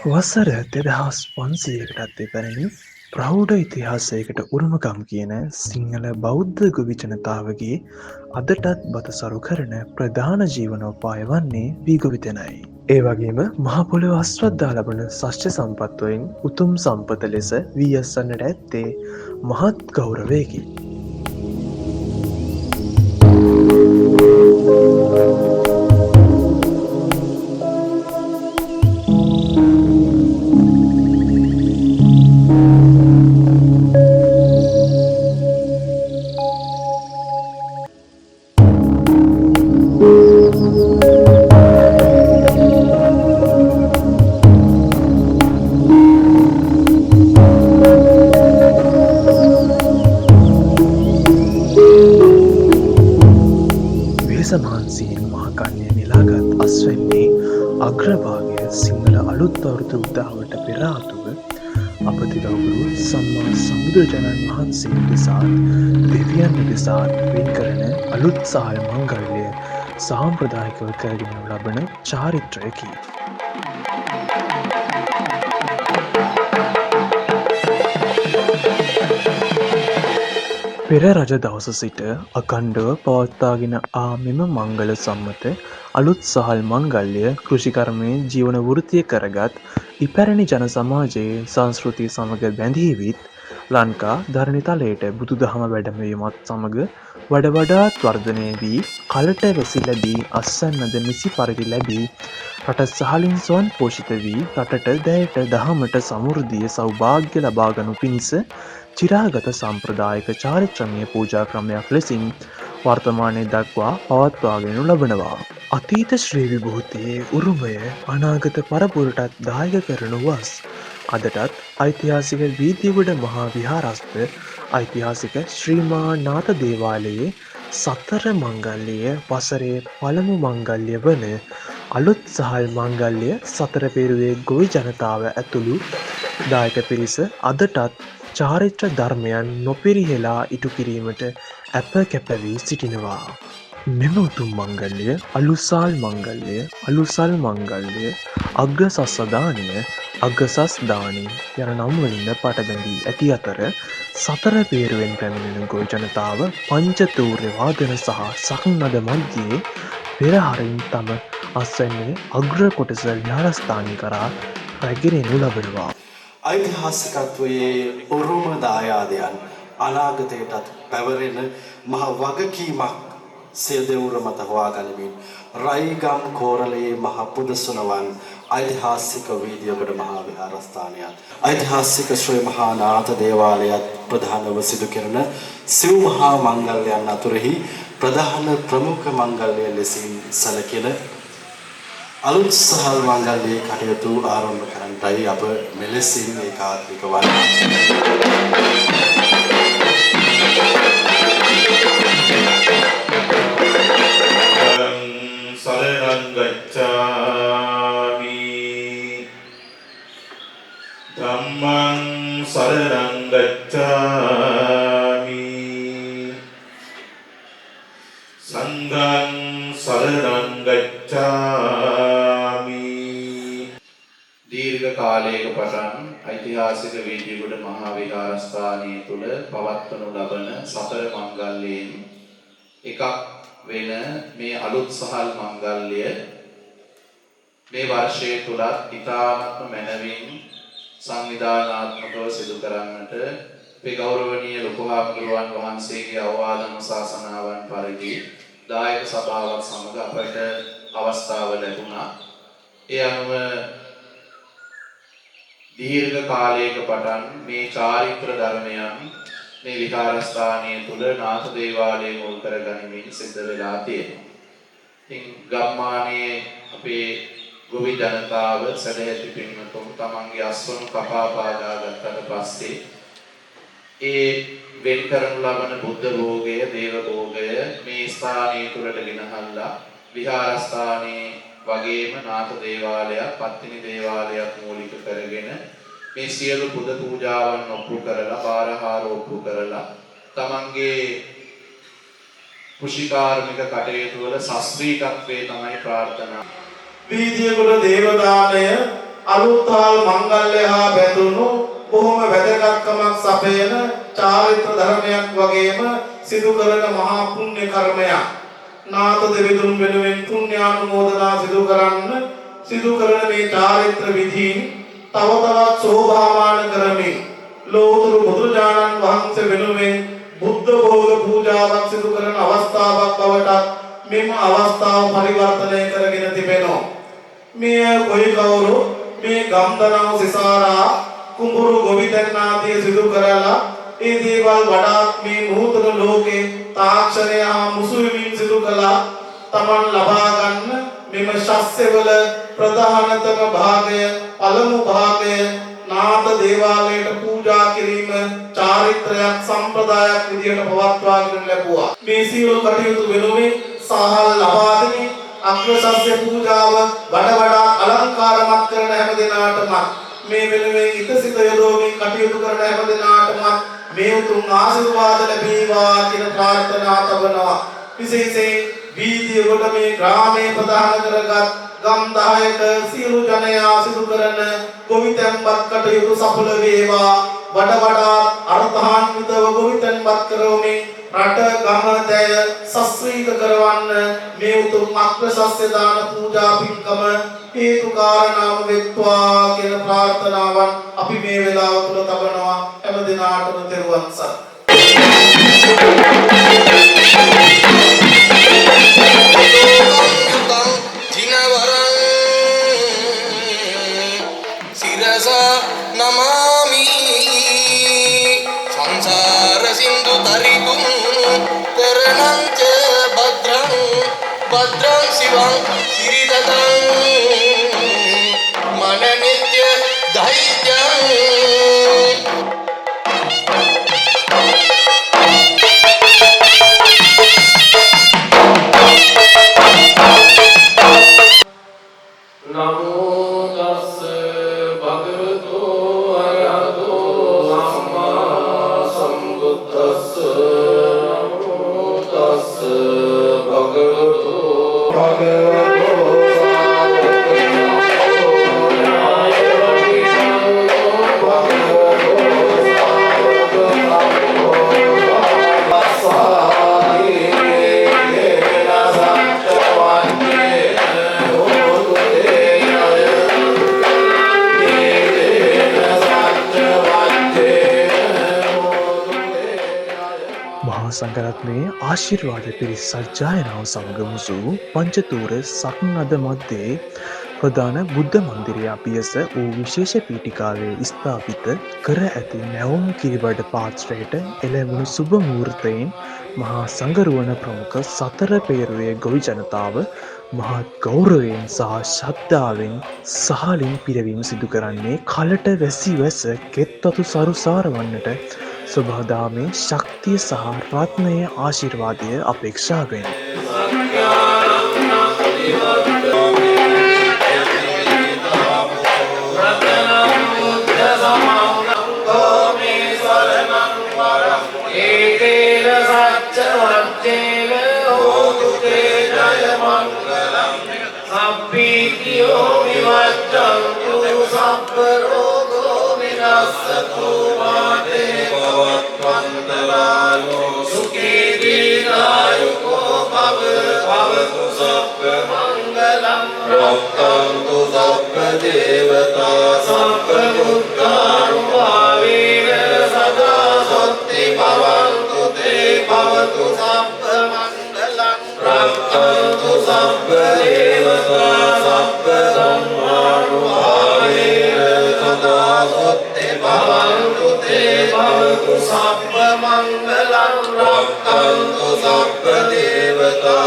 වසර 2500කටත් එපැරණි ප්‍රෞඩ ඉතිහාසයකට උරුමකම් කියන සිංහල බෞද්ධ ගොවි ජනතාවගේ අදටත් බත සරු කරන ප්‍රධාන ජීවනෝපාය වන්නේ වීගොවිතැනයි. ඒ වගේම මහපොළොව අස්වද්දා ලබන ශෂ්‍ය සම්පත්වයෙන් උතුම් සම්පත ලෙස වී අස්සන්නට ඇත්තේ මහත් ගෞරවයකි. මහන්සියෙන් මහකන්‍ය නිලාගත් අස්වැන්නේ අග්‍රභාගය සිංහල අලුත් අවුරුදු උදාවට පෙර ආතුව අපතිගෞරව සම්මා සම්බුදුරජාණන් වහන්සේ දෙසාත් දෙවියන් දෙසාත් වෙන් කරන අලුත් සහල් මංගල්‍ය සාම්ප්‍රදායිකව කරගෙන ලබන චාරිත්‍රයකි. පෙර රජ දවස සිට අකණ්ඩව පවත්වාගෙන ආ මෙම මංගල සම්මත අලුත් සහල් මංගල්‍ය කෘෂිකර්මයේ ජීවන වෘත්තිය කරගත් ඉපැරණි ජන සමාජයේ සංස්කෘතිය සමග බැඳීවිත් ලංකා ධරණිතලයට බුදු දහම වැඩමවීමත් සමග වඩවඩාත් වර්ධනය වී කලට වැසි ලැබී අස්සන්නද නිසි පරිදි ලැබී රට සහලින් ස්වන් පෝෂිත වී රටට දැයට දහමට සමෘද්ධිය සෞභාග්‍ය ලබාගනු පිණිස චිරාගත සම්ප්‍රදායක චාරිත්‍රමය පූජා ක්‍රමයක් ලෙසින් වර්තමානය දක්වා පවත්වාගෙන ලබනවා. අතීත ශ්‍රී විභූතියේ උරුමය අනාගත පරපුරටත් දායක කරනු වස් අදටත් ඓතිහාසික වීදිගොඩ මහා විහාරස්ථ ඓතිහාසික ශ්‍රීමා නාථ දේවාලයේ සතර මංගල්‍යය වසරේ පළමු මංගල්‍ය වන අලුත් සහල් මංගල්‍ය සතර පෙරුවේ ගොවි ජනතාව ඇතුළු දායක පිරිස අදටත් චාරිත්‍ර ධර්මයන් නොපිරිහෙලා ඉටු කිරීමට ඇප කැපවී සිටිනවා. මෙම උතුම් මංගල්‍ය අලුසාල් මංගල්‍ය අලුසල් මංගල්‍ය අග්‍රසස්සදානය අගසස්දානී යන නම්වලින්ද පටබැඳී ඇති අතර සතර පේරුවෙන් පැමිණෙන ගොවි ජනතාව පංචතූර්ය වාදන සහ සක්නද මධ්‍යයේ පෙරහරින් තම අස්වැන්නේ අග්‍ර කොටස විහාරස්ථානය කරා රැගෙනනු ලබනවා. ඓතිහාසිකත්වයේ උරුම දායාදයන් අනාගතයටත් පැවරෙන මහ වගකීමක් සියදෙවුර මත හොවා ගනිමින් රයිගම් කෝරළයේ මහ පුදසුනවන් ඓතිහාසික වීදියගොඩ මහා විහාරස්ථානයත් ඓතිහාසික ශ්‍රී මහා නාථ දේවාලයත් ප්‍රධානව සිදු කෙරෙන සිව් මහා මංගල්‍යයන් අතුරෙහි ප්‍රධාන ප්‍රමුඛ මංගල්‍ය ලෙසින් සැලකෙන අලුත් සහල් මංගල්‍යයේ කටයුතු ආරම්භ කරන්නටයි අප මෙලෙසින් ඒකාත්මික වන්නේ. සරණං ගච්ඡාමි ධම්මං සරණං ගච්ඡාමි සංඝං සරණං ගච්ඡාමි. දීර්ඝ කාලයක පටන් ඓතිහාසික වීදිගොඩ මහා විහාරස්ථානයේ තුල පවත්වනු ලබන සතර මංගල්‍යයෙන් එකක් වෙන මේ අලුත් සහල් මංගල්‍ය මේ වර්ෂයේ තුලත් ඉතාමත්ම මැනවින් සංවිධානාත්මකව සිදු කරන්නට අපේ ගෞරවනීය ලොකු හාමුදුරුවන් වහන්සේගේ අවවාද අනුශාසනාවන් පරිදි දායක සභාවක් සමග අපට අවස්ථාව ලැබුණා. ඒ අනුව දීර්ඝ කාලයක පටන් මේ චාරිත්‍ර ධර්මයන් මේ විහාරස්ථානයේ තුල නාථ දේවාලයේ මුල් කරගනිමින් සිද්ධ වෙලා තියෙනවා. ඉතින් ගම්මානයේ අපේ ගොවි ජනතාව සැදැහැති පින්වතුන් තමන්ගේ අස්වනු කපා පාදා ගත්තට පස්සේ ඒ වෙන් කරනු ලබන බුද්ධ භෝගය, දේව භෝගය මේ ස්ථානයේ තුලට ගෙනහල්ලා විහාරස්ථානයේ වගේම නාථ දේවාලයක්, පත්තිනි දේවාලයක් මූලික කරගෙන මේ සියලු පුද පූජාවන් ඔප්පු කරලා, බාරහාර ඔප්පු කරලා තමන්ගේ කුෂිකාර්මික කටයුතු වල ශාස්ත්‍රීයත්වයේ තමයි ප්‍රාර්ථනා. වීදියගොඩ දේවදානය අලුත්හල් මංගල්‍ය හා බැඳුණු බොහොම වැදගත්කමක් සපයන චාරිත්‍ර ධර්මයක් වගේම සිදු කරන මහා පුණ්‍ය කර්මයක්. නාථ දෙවිඳුන් වෙනුවෙන් පුණ්‍යානුමෝදනා සිදු කරන මේ චාරිත්‍ර විධීන් තව තවත් සෝභාමාන කරමින් ලෝතුරු බුදුරජාණන් වහන්සේ වෙනුවෙන් බුද්ධ භෝග පූජාවක් සිදු කරන අවස්ථාවක් බවට මෙම අවස්ථාව පරිවර්තනය කරගෙන තිබෙනවා. මේ කොයි කවුරු මේ ගම්දනව සිසාරා කුඹුරු ගොවිතැන් ආදී සිදු කරලා ඒ දේවල් වඩාත් මේ නූතන ලෝකේ තාක්ෂණය හා මුසුවිමින් සිදු කළා. තමන් ලබා ගන්න මෙම ශස්‍යවල ප්‍රධානතම භාගය පළමු භාගය නාථ දේවාලයට පූජා කිරීම චාරිත්‍රයක් සම්ප්‍රදායක් විදියට පවත්වාගෙන ලැබුවා. මේ සියලු කටයුතු වෙනුවෙන් සහල් ලබා දෙමින් අග්‍රශස්‍ය පූජාව වඩා අලංකාරමත් කරන හැම දිනාටම මේ වෙනුවෙන් ඉතසිත යොදවමින් කටයුතු කරන හැම දිනාටම මේ උතුම් ආශිර්වාද ලැබේවා කියන ප්‍රාර්ථනා තබනවා. විශේෂයෙන් වීදිය කොට මේ ග්‍රාමයේ ප්‍රධාන කරගත් ගම් 10ක සියලු ජනයා සිදු කරන ගොවිතැන්පත් කටයුතු සඵල වේවා. වඩා අර්ථාන්විතව ගොවිතැන්පත් කරවමින් රට ගම දැය සස්ත්‍රීක කරවන්න මේ උතුම් අග්‍රශස්‍ය දාන පූජා පින්කම හේතු කාරණාම වෙත්වා කියන ප්‍රාර්ථනාවන් අපි මේ වෙලාව තුල තබනවා. හැම දිනාටම තෙරුවන් සරණයි. නමාමි සංසාර සින්දු තරිකුම් කරණං ච භද්‍රං සිවං සිරිතං මන නිත්‍ය දෛත්‍යං නමෝ තස්ස භගවතු අරහතෝ සම්මා සම්බුද්දස්ස නමෝ තස්ස භගවතු සංඝරත්නයේ ආශිර්වාද පිරිස් සජ්ජායනාව සමග මුසු පංචතූර සක්නද මැද්දේ ප්‍රධාන බුද්ධ මන්දිරය පියස වූ විශේෂ පීඨිකාවේ ස්ථාපිත කර ඇති නැවුම් කිරිබඩ පාත්‍රයට එළඹුණු සුබ මුහූර්තයෙන් මහා සංඝරුවන ප්‍රමුඛ සතර පෙරුවේ ගොවි ජනතාව මහත් ගෞරවයෙන් සහ ශ්‍රද්ධාවෙන් සහලින් පිරවීම සිදු කරන්නේ කලට වැසි වැස කෙත්තතු සරුසාර වන්නට සුභදාමේ ශක්තිය සහ රත්නයේ ආශිර්වාදය අපේක්ෂාවෙන් रक्तन्तु सर्वदेवता सर्वमुक्तानुभावेन सदा सत्ति भवन्तु ते भवतु सर्वमङ्गलं रक्तन्तु सर्वदेवता सर्वधर्मानुभावेन सदा सत्ति भवन्तु ते भवतु सर्वमङ्गलं रक्तन्तु सर्वदेवता